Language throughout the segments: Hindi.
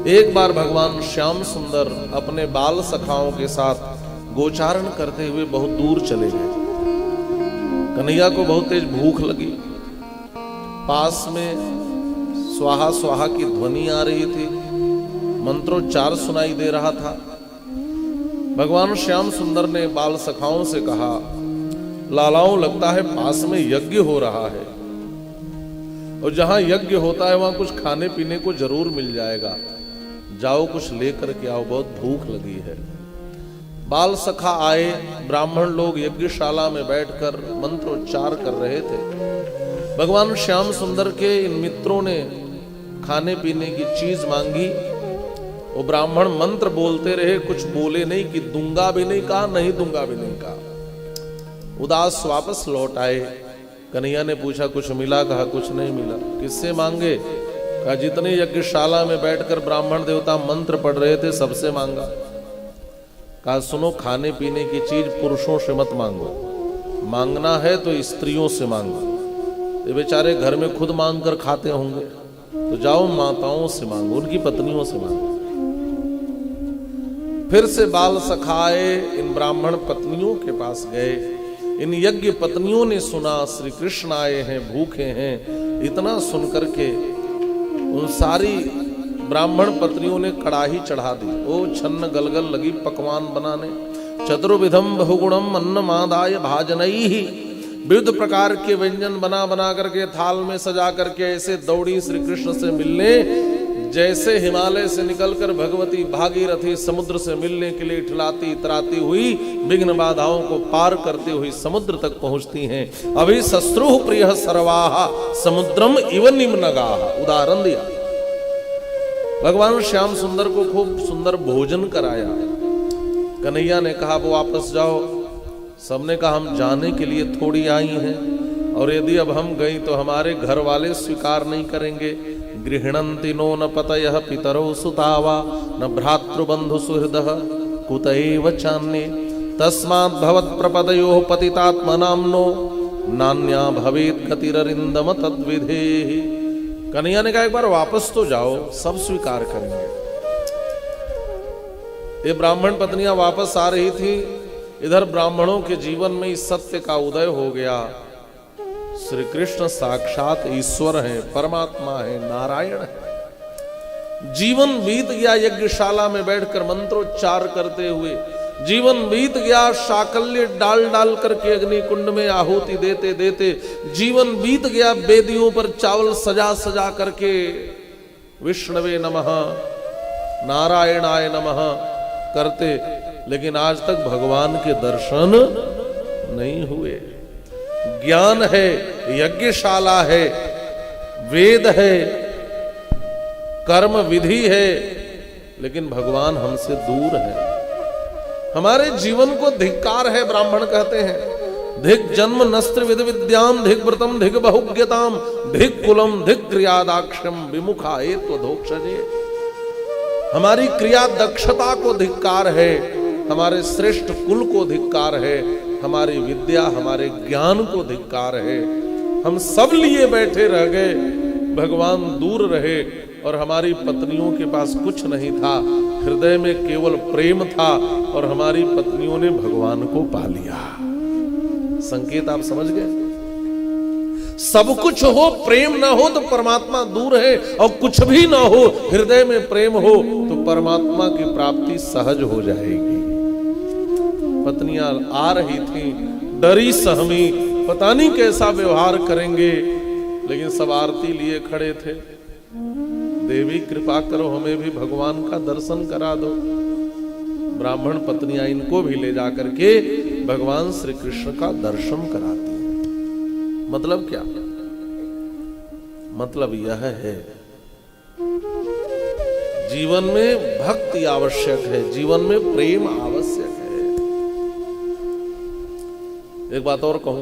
एक बार भगवान श्याम सुंदर अपने बाल सखाओं के साथ गोचारण करते हुए बहुत दूर चले गए। कन्हैया को बहुत तेज भूख लगी। पास में स्वाहा स्वाहा की ध्वनि आ रही थी, मंत्रोच्चार सुनाई दे रहा था। भगवान श्याम सुंदर ने बाल सखाओं से कहा, लालाओं लगता है पास में यज्ञ हो रहा है, और जहां यज्ञ होता है वहां कुछ खाने पीने को जरूर मिल जाएगा, जाओ कुछ लेकर के आओ, बहुत भूख लगी है। बाल सखा आए। ब्राह्मण लोग यज्ञशाला में बैठकर मंत्रोच्चार कर रहे थे। भगवान श्याम सुंदर के इन मित्रों ने खाने पीने की चीज मांगी। वो ब्राह्मण मंत्र बोलते रहे, कुछ बोले नहीं कि दूंगा भी नहीं कहा, नहीं दूंगा भी नहीं कहा। उदास वापस लौट आए। कन्हैया ने पूछा कुछ मिला? कहा कुछ नहीं मिला। किससे मांगे? कहा जितने यज्ञशाला में बैठकर ब्राह्मण देवता मंत्र पढ़ रहे थे सबसे मांगा। कहा सुनो, खाने पीने की चीज पुरुषों से मत मांगो, मांगना है तो स्त्रियों से मांगो। ये बेचारे घर में खुद मांग कर खाते होंगे, तो जाओ माताओं से मांगो, उनकी पत्नियों से मांगो। फिर से बाल सखाए इन ब्राह्मण पत्नियों के पास गए। इन यज्ञ पत्नियों ने सुना श्री कृष्ण आए हैं, भूखे हैं। इतना सुनकर के उन सारी ब्राह्मण पत्नियों ने कड़ाही चढ़ा दी। ओ छन्न गलगल लगी पकवान बनाने। चतुर्विधम बहुगुणम अन्नमादाय भाजनैहि, विविध प्रकार के व्यंजन बना बना करके थाल में सजा करके ऐसे दौड़ी श्री कृष्ण से मिलने, जैसे हिमालय से निकलकर भगवती भागीरथी समुद्र से मिलने के लिए इठलाती इतराती हुई विघ्न बाधाओं को पार करते हुई समुद्र तक पहुंचती हैं। अभी शस्त्रु प्रिय सर्वाहा समुद्रम इव निम्नगाह। उदाहरण दिया। भगवान श्याम सुंदर को खूब सुंदर भोजन कराया। कन्हैया ने कहा वो वापस जाओ। सबने कहा हम जाने के लिए थोड़ी आई हैं, और यदि अब हम गई तो हमारे घर वाले स्वीकार नहीं करेंगे। गृह्णन्ति नो न पतयः पितरौ सुतावा न भ्रातृबंधु सुहृदः कुतैव चान्ये तस्मात् भवत् प्रपदयोः पतितात्मनाम्नो नान्या भवेत् गतिररिन्दम तद्विधेहि। कन्हैया ने कहा एक बार वापस तो जाओ, सब स्वीकार करेंगे। ये ब्राह्मण पत्नियां वापस आ रही थी। इधर ब्राह्मणों के जीवन में इस सत्य का उदय हो गया, श्री कृष्ण साक्षात ईश्वर हैं, परमात्मा है, नारायण है। जीवन बीत गया यज्ञशाला में बैठकर मंत्रोच्चार करते हुए। जीवन बीत गया शाकल्य डाल डाल करके अग्नि कुंड में आहुति देते देते। जीवन बीत गया वेदियों पर चावल सजा सजा करके विष्णवे नमः नारायणाय नमः करते, लेकिन आज तक भगवान के दर्शन नहीं हुए। ज्ञान है, यज्ञशाला है, वेद है, कर्म विधि है, लेकिन भगवान हमसे दूर है। हमारे जीवन को धिक्कार है। ब्राह्मण कहते हैं धिक जन्म नस्त्र विद विद्याम धिक व्रतम धिक बहुज्ञताम धिक कुलम धिक क्रियादाक्षम विमुखा एत्वधोक्षजे। हमारी क्रिया दक्षता को धिक्कार है, हमारे श्रेष्ठ कुल को धिक्कार है, हमारी विद्या हमारे ज्ञान को धिक्कार है। हम सब लिए बैठे रह गए, भगवान दूर रहे, और हमारी पत्नियों के पास कुछ नहीं था, हृदय में केवल प्रेम था, और हमारी पत्नियों ने भगवान को पा लिया। संकेत आप समझ गए? सब कुछ हो, प्रेम ना हो तो परमात्मा दूर है, और कुछ भी ना हो, हृदय में प्रेम हो तो परमात्मा की प्राप्ति सहज हो जाएगी। पत्नियां आ रही थी, डरी सहमी, पता नहीं कैसा व्यवहार करेंगे, लेकिन सब आरती लिए खड़े थे। देवी कृपा करो, हमें भी भगवान का दर्शन करा दो। ब्राह्मण पत्नियां इनको भी ले जाकर के भगवान श्री कृष्ण का दर्शन कराती हैं। मतलब क्या? मतलब यह है जीवन में भक्ति आवश्यक है, जीवन में प्रेम आवश्यक है। एक बात और कहूं,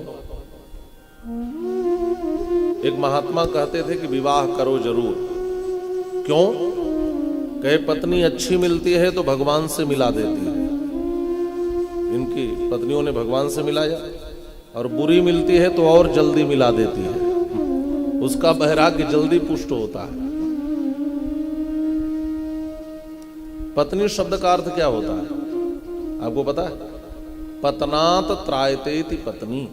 एक महात्मा कहते थे कि विवाह करो जरूर। क्यों? कहे पत्नी अच्छी मिलती है तो भगवान से मिला देती है। इनकी पत्नियों ने भगवान से मिलाया, और बुरी मिलती है तो और जल्दी मिला देती है, उसका वैराग्य जल्दी पुष्ट होता है। पत्नी शब्द का अर्थ क्या होता है आपको पता है? पतनात त्रायतेति पत्नी,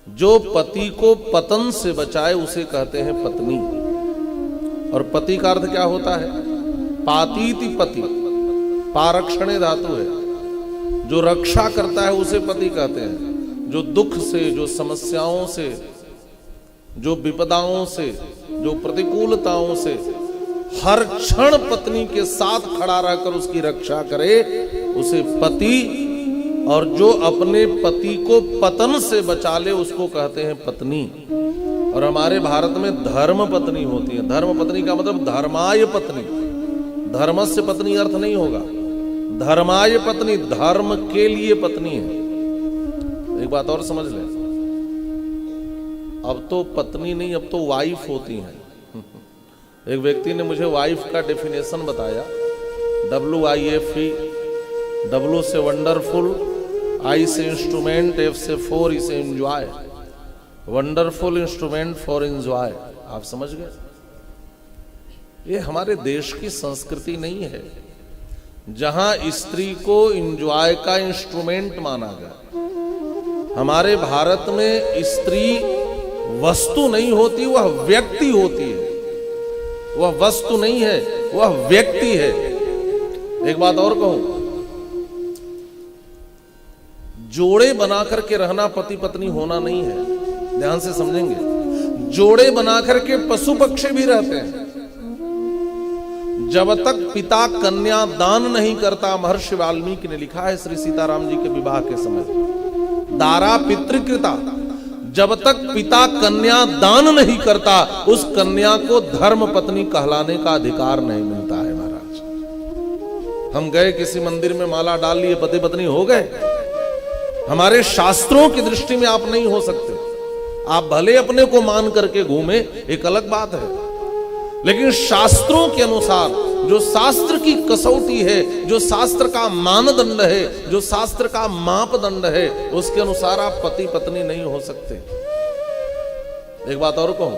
जो पति को पतन से बचाए उसे कहते हैं पत्नी। और पति का अर्थ क्या होता है? पातीति पति, पारक्षणे धातु है, जो रक्षा करता है उसे पति कहते हैं। जो दुख से, जो समस्याओं से, जो विपदाओं से, जो प्रतिकूलताओं से हर क्षण पत्नी के साथ खड़ा रहकर उसकी रक्षा करे उसे पति, और जो अपने पति को पतन से बचा ले उसको कहते हैं पत्नी। और हमारे भारत में धर्म पत्नी होती है। धर्म पत्नी का मतलब धर्माय पत्नी, धर्मस्य पत्नी अर्थ नहीं होगा, धर्माय पत्नी, धर्म के लिए पत्नी है। एक बात और समझ लें, अब तो पत्नी नहीं, अब तो वाइफ होती हैं। एक व्यक्ति ने मुझे वाइफ का डेफिनेशन बताया, WIFE, W से वंडरफुल, I से इंस्ट्रूमेंट, F से फोर, E से enjoy, wonderful instrument for enjoy. आप समझ गए? ये हमारे देश की संस्कृति नहीं है जहां स्त्री को एंजॉय का इंस्ट्रूमेंट माना गया। हमारे भारत में स्त्री वस्तु नहीं होती, वह व्यक्ति होती है। वह वस्तु नहीं है, वह व्यक्ति है। एक बात और कहूं, जोड़े बना करके रहना पति पत्नी होना नहीं है, ध्यान से समझेंगे। जोड़े बना करके पशु पक्षी भी रहते हैं। जब तक पिता कन्या दान नहीं करता, महर्षि वाल्मीकि ने लिखा है श्री सीताराम जी के विवाह के समय, दारा पितृकृता, जब तक पिता कन्या दान नहीं करता उस कन्या को धर्म पत्नी कहलाने का अधिकार नहीं मिलता है महाराज। हम गए किसी मंदिर में, माला डाल लिए, पति पत्नी हो गए। हमारे शास्त्रों की दृष्टि में आप नहीं हो सकते। आप भले अपने को मान करके घूमे, एक अलग बात है, लेकिन शास्त्रों के अनुसार, जो शास्त्र की कसौटी है, जो शास्त्र का मानदंड है, जो शास्त्र का मापदंड है, उसके अनुसार आप पति पत्नी नहीं हो सकते। एक बात और कहूं,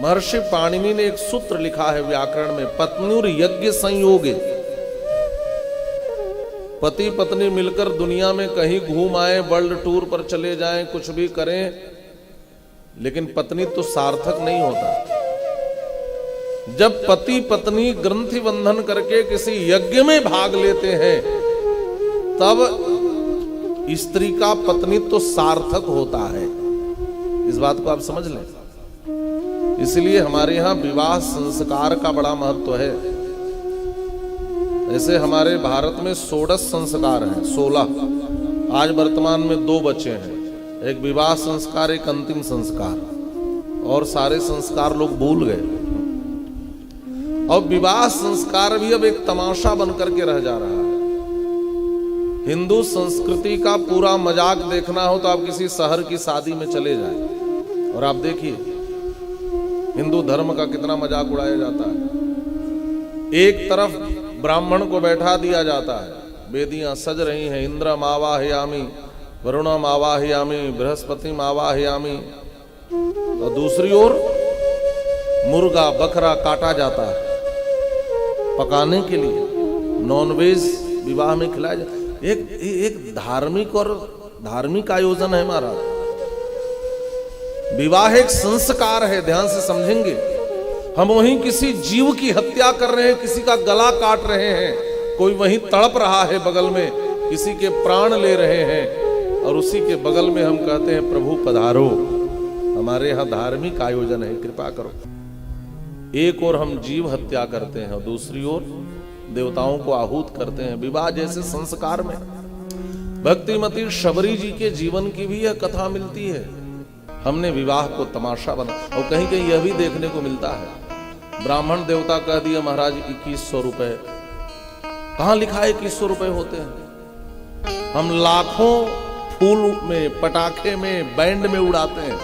महर्षि पाणिनि ने एक सूत्र लिखा है व्याकरण में, पत्नुर यज्ञ संयोगे। पति पत्नी मिलकर दुनिया में कहीं घूम आए, वर्ल्ड टूर पर चले जाएं, कुछ भी करें, लेकिन पत्नी तो सार्थक नहीं होता। जब पति पत्नी ग्रंथि बंधन करके किसी यज्ञ में भाग लेते हैं, तब स्त्री का पत्नीत्व सार्थक होता है। इस बात को आप समझ लें। इसलिए हमारे यहां विवाह संस्कार का बड़ा महत्व है। ऐसे हमारे भारत में 16 संस्कार हैं, 16। आज वर्तमान में 2 बचे हैं, एक विवाह संस्कार, एक अंतिम संस्कार, और सारे संस्कार लोग भूल गए। और विवाह संस्कार भी अब एक तमाशा बनकर के रह जा रहा है। हिंदू संस्कृति का पूरा मजाक देखना हो तो आप किसी शहर की शादी में चले जाएं और आप देखिए हिंदू धर्म का कितना मजाक उड़ाया जाता है। एक तरफ ब्राह्मण को बैठा दिया जाता है, वेदियां सज रही हैं, इंद्रम आवाहयामि, वरुणम आवाहयामि, बृहस्पतिम आवाहयामि, और दूसरी ओर मुर्गा बकरा काटा जाता है पकाने के लिए, नॉनवेज विवाह में खिलाया जाता है। एक धार्मिक आयोजन है हमारा। विवाह एक संस्कार है, ध्यान से समझेंगे। हम वहीं किसी जीव की हत्या कर रहे हैं, किसी का गला काट रहे हैं, कोई वहीं तड़प रहा है बगल में, किसी के प्राण ले रहे हैं, और उसी के बगल में हम कहते हैं प्रभु पधारो। हमारे यहाँ धार्मिक आयोजन है, कृपा करो। एक ओर हम जीव हत्या करते हैं और दूसरी ओर देवताओं को आहूत करते हैं। विवाह जैसे संस्कार में भक्तिमती शबरी जी के जीवन की भी यह कथा मिलती है। हमने विवाह को तमाशा बना, और कहीं कहीं यह भी देखने को मिलता है, ब्राह्मण देवता कह दिया महाराज 2100 रुपए। कहां लिखा है 2100 रुपए होते हैं? हम लाखों फूल में, पटाखे में, बैंड में उड़ाते हैं,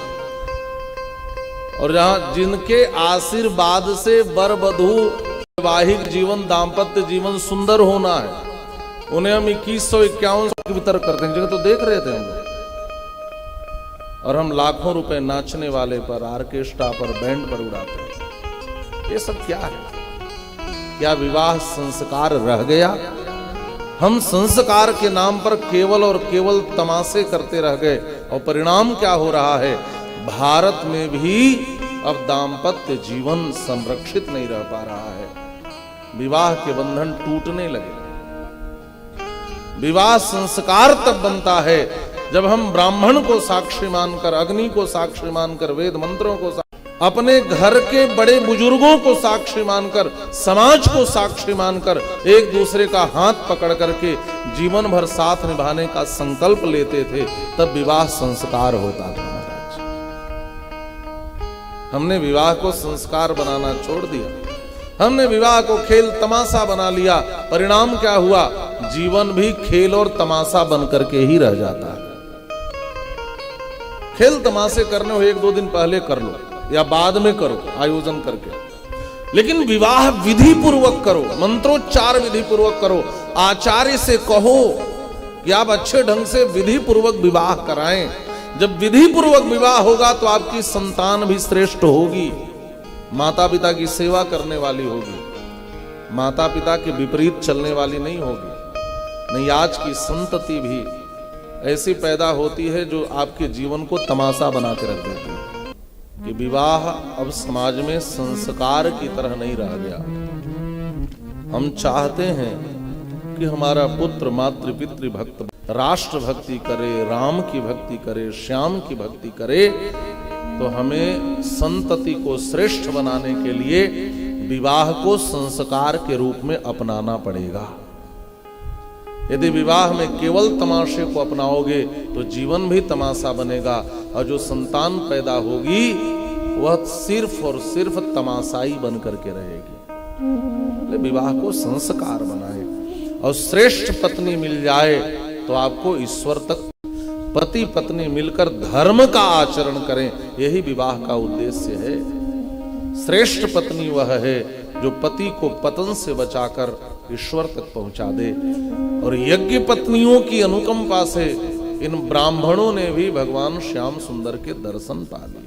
और जहां जिनके आशीर्वाद से वर वधू वैवाहिक जीवन, दाम्पत्य जीवन सुंदर होना है, उन्हें हम 2151 की वितरण करते हैं। जगह तो देख रहे थे हम, और हम लाखों रुपए नाचने वाले पर, ऑर्केस्ट्रा पर, बैंड पर उड़ाते हैं। ये सब क्या है? क्या विवाह संस्कार रह गया? हम संस्कार के नाम पर केवल और केवल तमाशे करते रह गए और परिणाम क्या हो रहा है? भारत में भी अब दाम्पत्य जीवन संरक्षित नहीं रह पा रहा है। विवाह के बंधन टूटने लगे। विवाह संस्कार तब बनता है जब हम ब्राह्मण को साक्षी मानकर, अग्नि को साक्षी मानकर, वेद मंत्रों को अपने घर के बड़े बुजुर्गों को साक्षी मानकर, समाज को साक्षी मानकर एक दूसरे का हाथ पकड़ करके जीवन भर साथ निभाने का संकल्प लेते थे, तब विवाह संस्कार होता था महाराज। हमने विवाह को संस्कार बनाना छोड़ दिया। हमने विवाह को खेल तमाशा बना लिया। परिणाम क्या हुआ? जीवन भी खेल और तमाशा बन करके ही रह जाता है। खेल तमाशे करने हो 1-2 दिन पहले कर लो या बाद में करो आयोजन करके, लेकिन विवाह विधि पूर्वक करो, मंत्रोच्चार विधि पूर्वक करो। आचार्य से कहो कि आप अच्छे ढंग से विधि पूर्वक विवाह कराएं। जब विधि पूर्वक विवाह होगा तो आपकी संतान भी श्रेष्ठ होगी, माता पिता की सेवा करने वाली होगी, माता पिता के विपरीत चलने वाली नहीं होगी। नहीं, आज की संतति भी ऐसी पैदा होती है जो आपके जीवन को तमाशा बना के रख देती है कि विवाह अब समाज में संस्कार की तरह नहीं रह गया। हम चाहते हैं कि हमारा पुत्र मातृ पितृ भक्त राष्ट्र भक्ति करे, राम की भक्ति करे, श्याम की भक्ति करे, तो हमें संतति को श्रेष्ठ बनाने के लिए विवाह को संस्कार के रूप में अपनाना पड़ेगा। यदि विवाह में केवल तमाशे को अपनाओगे तो जीवन भी तमाशा बनेगा और जो संतान पैदा होगी वह सिर्फ और सिर्फ तमाशाई बन करके रहेगी। विवाह को संस्कार बनाए और श्रेष्ठ पत्नी मिल जाए तो आपको ईश्वर तक पति पत्नी मिलकर धर्म का आचरण करें, यही विवाह का उद्देश्य है। श्रेष्ठ पत्नी वह है जो पति को पतन से बचाकर ईश्वर तक पहुंचा दे। और यज्ञ पत्नियों की अनुकंपा से इन ब्राह्मणों ने भी भगवान श्याम सुंदर के दर्शन पा लिए।